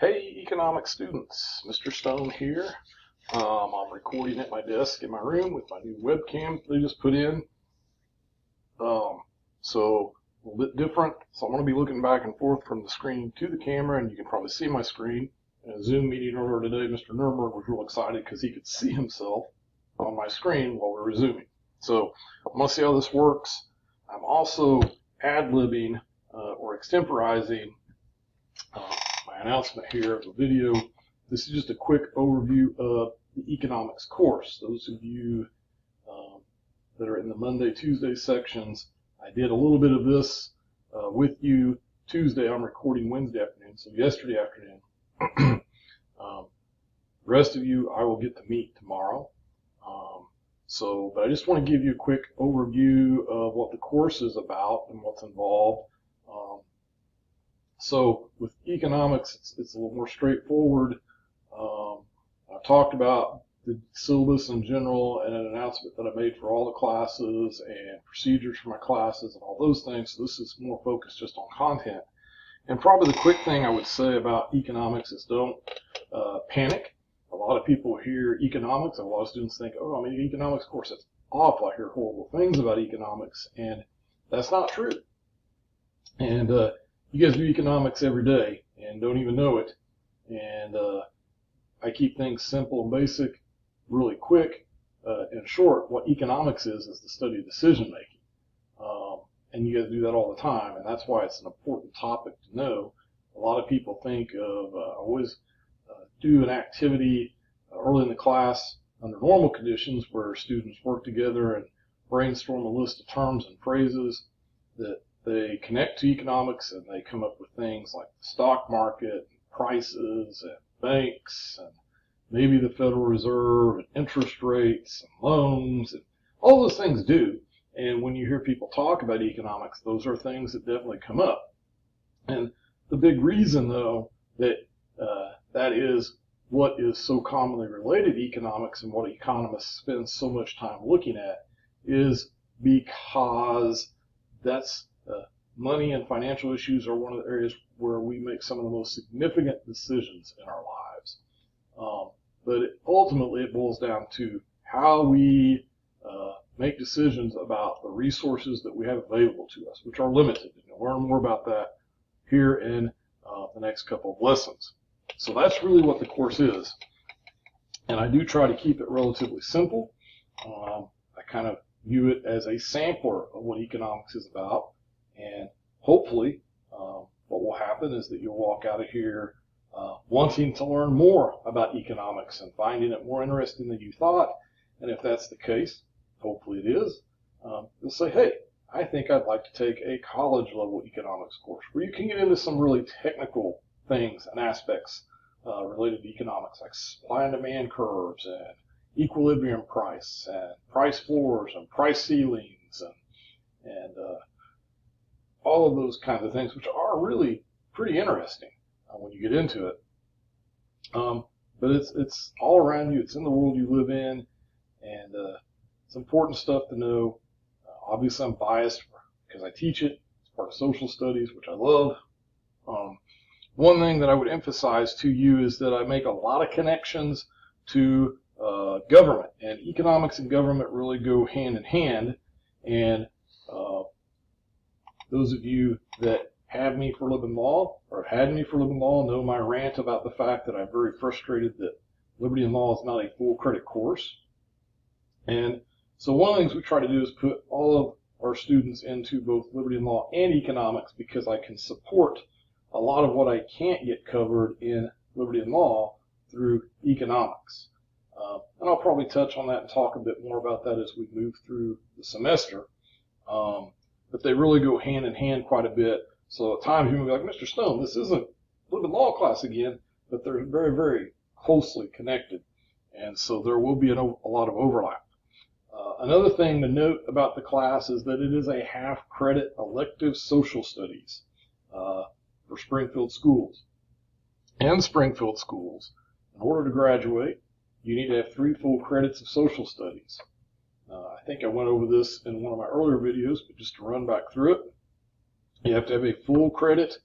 Hey, economics students, Mr. Stone here. I'm recording at my desk in my room with my new webcam they just put in. So a little bit different. So I'm going to be looking back and forth from the screen to the camera, and you can probably see my screen. In a Zoom meeting earlier today, Mr. Nuremberg was real excited because he could see himself on my screen while we were Zooming. So I'm going to see how this works. I'm also ad-libbing or extemporizing my announcement here of the video. This is just a quick overview of the economics course. Those of you that are in the Monday, Tuesday sections, I did a little bit of this with you Tuesday. I'm recording Wednesday afternoon, so yesterday afternoon. The rest of you I will get to meet tomorrow. But I just want to give you a quick overview of what the course is about and what's involved. So with economics, it's a little more straightforward. I talked about the syllabus in general and an announcement that I made for all the classes and procedures for my classes and all those things. So this is more focused just on content. And probably the quick thing I would say about economics is don't panic. A lot of people hear economics, and a lot of students think, oh, I'm in an economics course. That's awful. I hear horrible things about economics, and that's not true. And you guys do economics every day and don't even know it. And I keep things simple and basic, really quick. In short, what economics is the study of decision making. And you guys do that all the time, and that's why it's an important topic to know. A lot of people think of always do an activity early in the class under normal conditions where students work together and brainstorm a list of terms and phrases that they connect to economics, and they come up with things like the stock market, prices, and banks, and maybe the Federal Reserve, and interest rates, and loans, and all those things do. And when you hear people talk about economics, those are things that definitely come up. And the big reason, though, that that is what is so commonly related to economics and what economists spend so much time looking at is because that's money and financial issues are one of the areas where we make some of the most significant decisions in our lives. But ultimately, it boils down to how we make decisions about the resources that we have available to us, which are limited. You'll learn more about that here in the next couple of lessons. So that's really what the course is. And I do try to keep it relatively simple. I kind of view it as a sampler of what economics is about. And hopefully, what will happen is that you'll walk out of here wanting to learn more about economics and finding it more interesting than you thought. And if that's the case, hopefully it is, you'll say, hey, I think I'd like to take a college-level economics course where you can get into some really technical things and aspects related to economics, like supply and demand curves and equilibrium price and price floors and price ceilings and all of those kinds of things, which are really pretty interesting when you get into it. But it's all around you. It's in the world you live in, and it's important stuff to know. Obviously, I'm biased because I teach it. It's part of social studies, which I love. One thing that I would emphasize to you is that I make a lot of connections to government, and economics and government really go hand in hand. And those of you that have me for Living Law or have had me for Living Law know my rant about the fact that I'm very frustrated that Liberty and Law is not a full credit course. And so one of the things we try to do is put all of our students into both Liberty and Law and economics, because I can support a lot of what I can't get covered in Liberty and Law through economics. And I'll probably touch on that and talk a bit more about that as we move through the semester. But they really go hand in hand quite a bit. So at times you may be like, Mr. Stone, this isn't Liberty and Law class again, but they're very, very closely connected. And so there will be a lot of overlap. Another thing to note about the class is that it is a half-credit elective social studies for Springfield schools. And Springfield schools, in order to graduate, you need to have 3 full credits of social studies. I think I went over this in one of my earlier videos, but just to run back through it, you have to have a full credit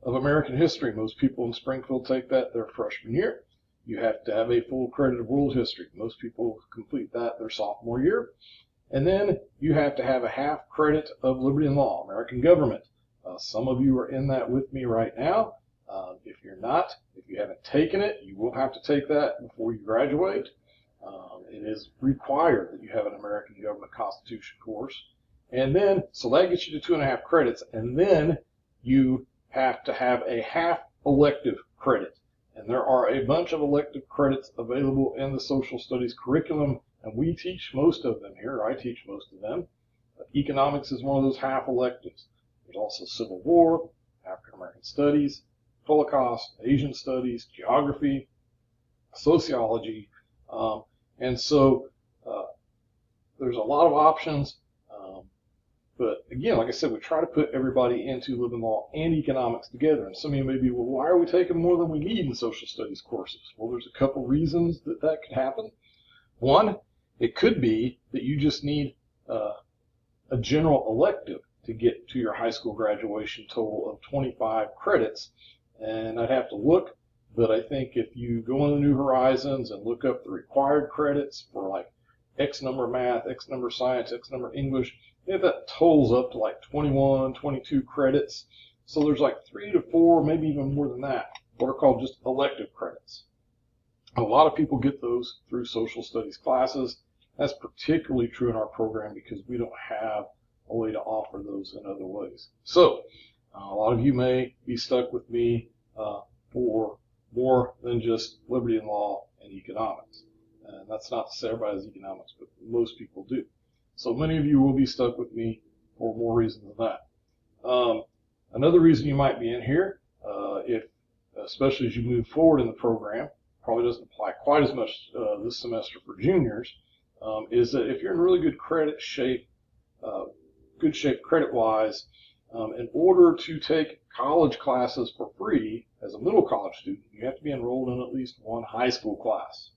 of American history. Most people in Springfield take that their freshman year. You have to have a full credit of world history. Most people complete that their sophomore year. And then you have to have a half credit of liberty and law, American government. Some of you are in that with me right now. If you're not, if you haven't taken it, you will have to take that before you graduate. It is required that you have an American Government Constitution course. And then, so that gets you to 2.5 credits. And then you have to have a half elective credit. And there are a bunch of elective credits available in the social studies curriculum. And we teach most of them here. I teach most of them. Economics is one of those half electives. There's also Civil War, African American Studies, Holocaust, Asian Studies, Geography, Sociology. And so there's a lot of options. But again, like I said, we try to put everybody into living law and economics together. And some of you may be, well, why are we taking more than we need in social studies courses? Well, there's a couple reasons that that could happen. One, it could be that you just need a general elective to get to your high school graduation total of 25 credits. And I'd have to look, but I think if you go into New Horizons and look up the required credits for like X number of math, X number of science, X number of English, that totals up to like 21, 22 credits. So there's like 3 to 4, maybe even more than that, what are called just elective credits. A lot of people get those through social studies classes. That's particularly true in our program because we don't have a way to offer those in other ways. So a lot of you may be stuck with me for more than just liberty and law and economics. And that's not to say everybody has economics, but most people do. So many of you will be stuck with me for more reasons than that. Another reason you might be in here, especially as you move forward in the program, probably doesn't apply quite as much this semester for juniors, is that if you're in really good credit shape, good shape credit-wise, in order to take college classes for free as a middle college student, you have to be enrolled in at least one high school class.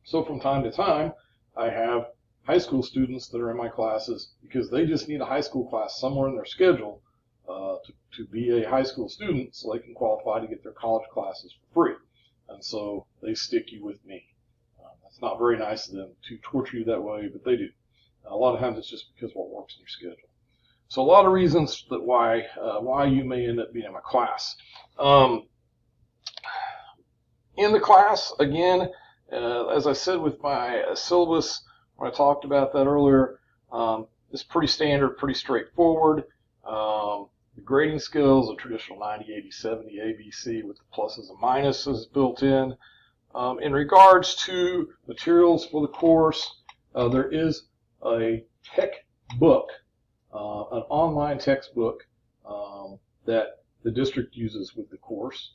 So from time to time, I have high school students that are in my classes because they just need a high school class somewhere in their schedule to be a high school student so they can qualify to get their college classes for free. And so they stick you with me. That's not very nice of them to torture you that way, but they do. A lot of times it's just because of what works in your schedule. So a lot of reasons that why you may end up being in my class. In the class, again, as I said with my syllabus, when I talked about that earlier, it's pretty standard, pretty straightforward. The grading skills, a traditional 90, 80, 70 ABC with the pluses and minuses built in. In regards to materials for the course, there is a textbook, an online textbook that the district uses with the course.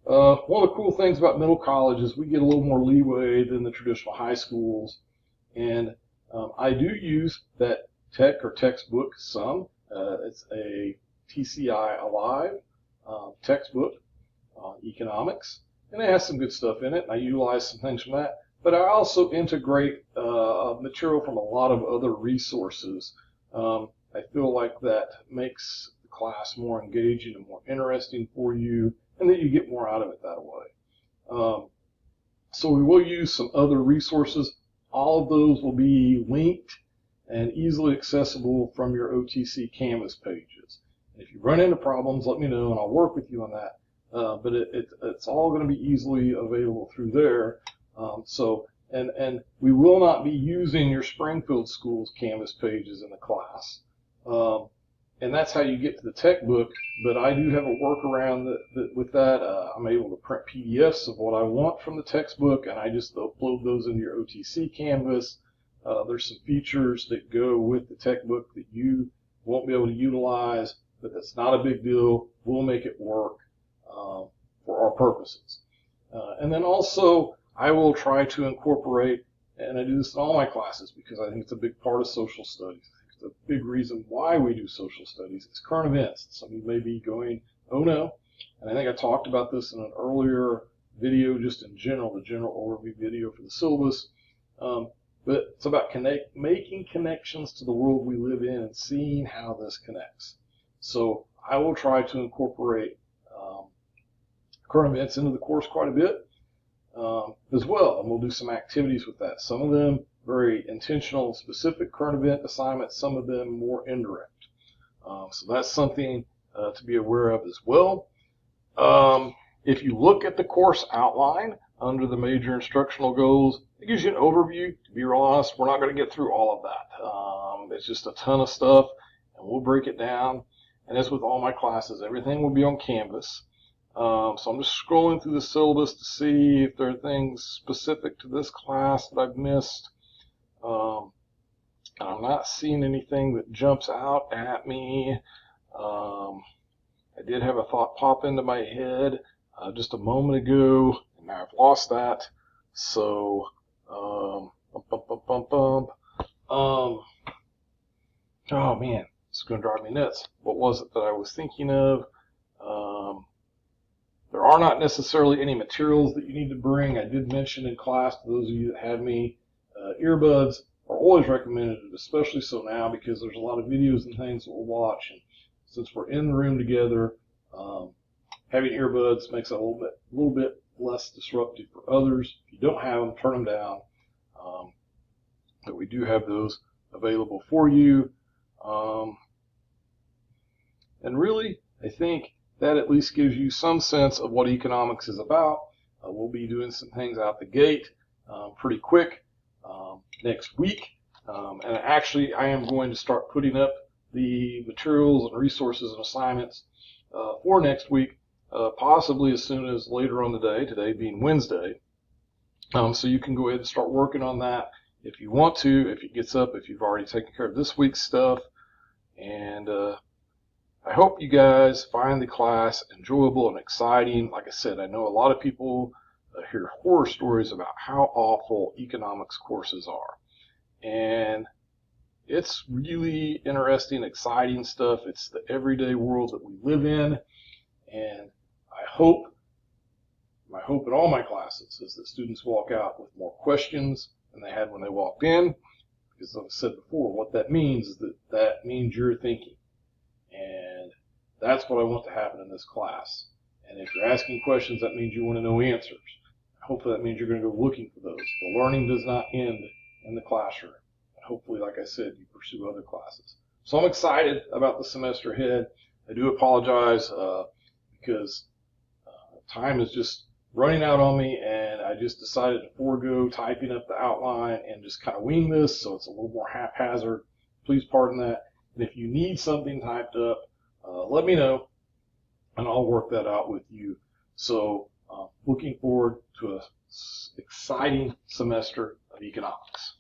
One of the cool things about middle college is we get a little more leeway than the traditional high schools. And I do use that textbook some. It's a TCI Alive textbook on economics. And it has some good stuff in it. I utilize some things from that. But I also integrate material from a lot of other resources. I feel like that makes the class more engaging and more interesting for you, and that you get more out of it that way. So we will use some other resources. All of those will be linked and easily accessible from your OTC Canvas pages. And if you run into problems, let me know, and I'll work with you on that. But it's all going to be easily available through there. And we will not be using your Springfield Schools Canvas pages in the class. And that's how you get to the tech book. But I do have a workaround with that. I'm able to print PDFs of what I want from the textbook, and I just upload those into your OTC Canvas. There's some features that go with the tech book that you won't be able to utilize, but that's not a big deal. We'll make it work for our purposes. And then also, I will try to incorporate, and I do this in all my classes because I think it's a big part of social studies. It's a big reason why we do social studies. It's current events. Some of you may be going, oh no. And I think I talked about this in an earlier video, just in general, the general overview video for the syllabus. But it's about making connections to the world we live in and seeing how this connects. So I will try to incorporate current events into the course quite a bit as well, and we'll do some activities with that. Some of them very intentional, specific current event assignments, some of them more indirect. So that's something to be aware of as well. If you look at the course outline under the major instructional goals, it gives you an overview. To be real honest, we're not going to get through all of that. It's just a ton of stuff, and we'll break it down. And as with all my classes, everything will be on Canvas. So I'm just scrolling through the syllabus to see if there are things specific to this class that I've missed. I'm not seeing anything that jumps out at me. I did have a thought pop into my head just a moment ago, and now I've lost that. So, oh man, it's going to drive me nuts. What was it that I was thinking of? There are not necessarily any materials that you need to bring. I did mention in class, to those of you that have me, earbuds are always recommended, especially so now because there's a lot of videos and things that we'll watch. And since we're in the room together, having earbuds makes it a little bit less disruptive for others. If you don't have them, turn them down. But we do have those available for you. And really, I think that at least gives you some sense of what economics is about. We'll be doing some things out the gate pretty quick next week. And actually, I am going to start putting up the materials and resources and assignments for next week, possibly as soon as later on the day, today being Wednesday. So you can go ahead and start working on that if you want to, if it gets up, if you've already taken care of this week's stuff. And I hope you guys find the class enjoyable and exciting. Like I said, I know a lot of people hear horror stories about how awful economics courses are. And it's really interesting, exciting stuff. It's the everyday world that we live in. And my hope in all my classes is that students walk out with more questions than they had when they walked in. Because as I said before, what that means is that means you're thinking. And that's what I want to happen in this class. And if you're asking questions, that means you want to know answers. Hopefully that means you're going to go looking for those. The learning does not end in the classroom. And hopefully, like I said, you pursue other classes. So I'm excited about the semester ahead. I do apologize because time is just running out on me, and I just decided to forego typing up the outline and just kind of wing this, so it's a little more haphazard. Please pardon that. And if you need something typed up, let me know, and I'll work that out with you. So looking forward to an exciting semester of economics.